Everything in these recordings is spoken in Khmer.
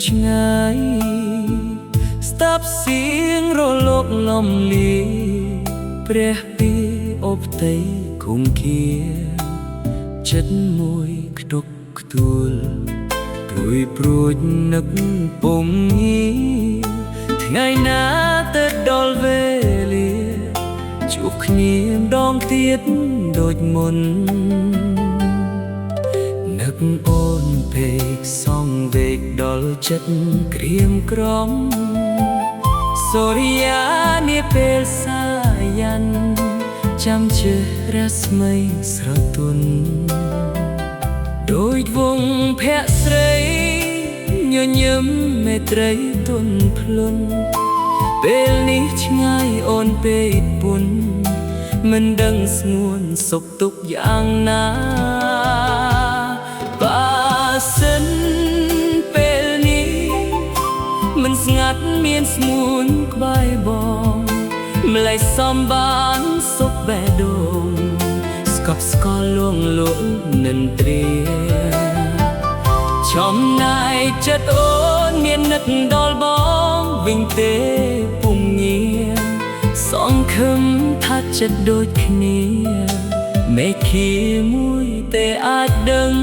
ឆ្ងាយស្ដាប់សៀងរលកលំលាព្រះពីអូផ្ទៃគុំគៀចិត្តមួយខ្ទុកខ្ទួលព្រួយព្រួចនឹកពុំងាថ្ងៃណាទៅដល់វេលាជួបគ្នាម្ដងទៀតដូចមុននឹកអូនពេកសងវេកដល់ចិត្តក្រៀមក្រំសូរិយានាពេលសាยัនចាំជិះរស្មីស្រទន់ដូចវងភ័ក្រស្រីញញឹមមេត្រីទន់ភ្លន់ពេលនេះឆ្ងាយអូនពេកពុនមិនដឹងស្ងួនសុខទុក្ខយ៉ាងណាបើសិនពេលនេះមិនស្ងាត់មានស្ងួនក្បែរបងម្លេះសំបានសុខបេះដូងស្កប់ស្កល់លួងលក់និន្ទ្រាចំណាយចិត្តអូនមាននឹកដល់បងវិញទេពុំងារសងខឹមថាចិត្តដូចគ្នាមេឃាមួយទេអាចដឹង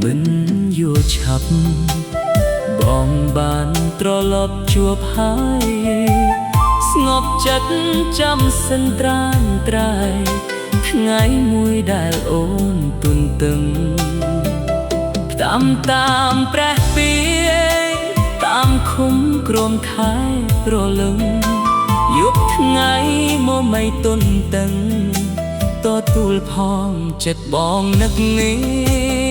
មិនយល់ឆាប់បងបានត្រឡប់ជួបហើយស្ងប់ចិត្តចាំសិនត្រានត្រៃថ្ងៃមួយដែលអូនទុនតឹងតាមព្រះពីតាមឃុំក្រមខែប្រលឹងយប់ថ្ងៃមកមិនទុនតឹងទទួលផងចិត្តបងនឹកនេះ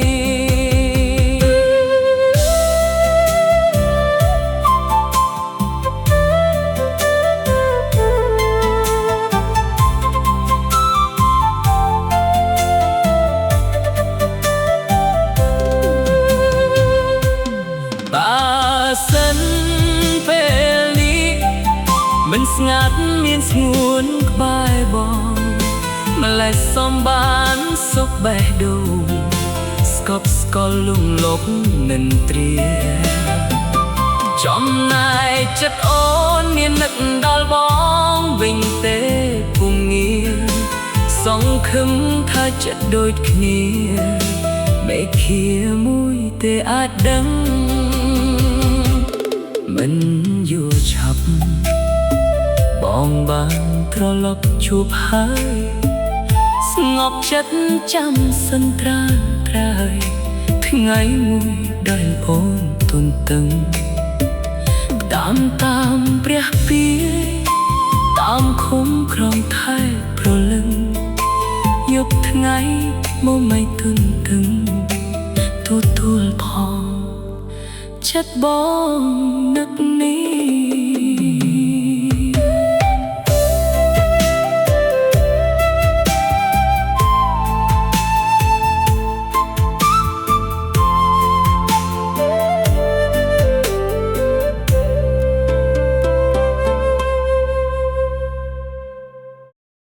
មិនស្ងាត់មានស្ងួនក្បែរបងម្លេះសំបានសុខបេះដូងស្កប់ស្កល់លំលប់និន្ទ្រាចំណាយចិត្តអូនមាននឹកដល់បងវិញទេពុំងារសងខឹមថាចិត្តដូចគ្នាមេឃាមួយទេអាចដឹងមិនយល់ឆាប់បងបានត្រឡប់ជួបហើយស្ងប់ចិត្តចាំសិនត្រានត្រៃថ្ងៃមួយដែលអូនទុនតឹងតាមព្រះពីតាមឃុំក្រំខែប្រលឹងយប់ថ្ងៃមកមិនទុនតឹងទទួលផងចិត្តបងនឹកនេះ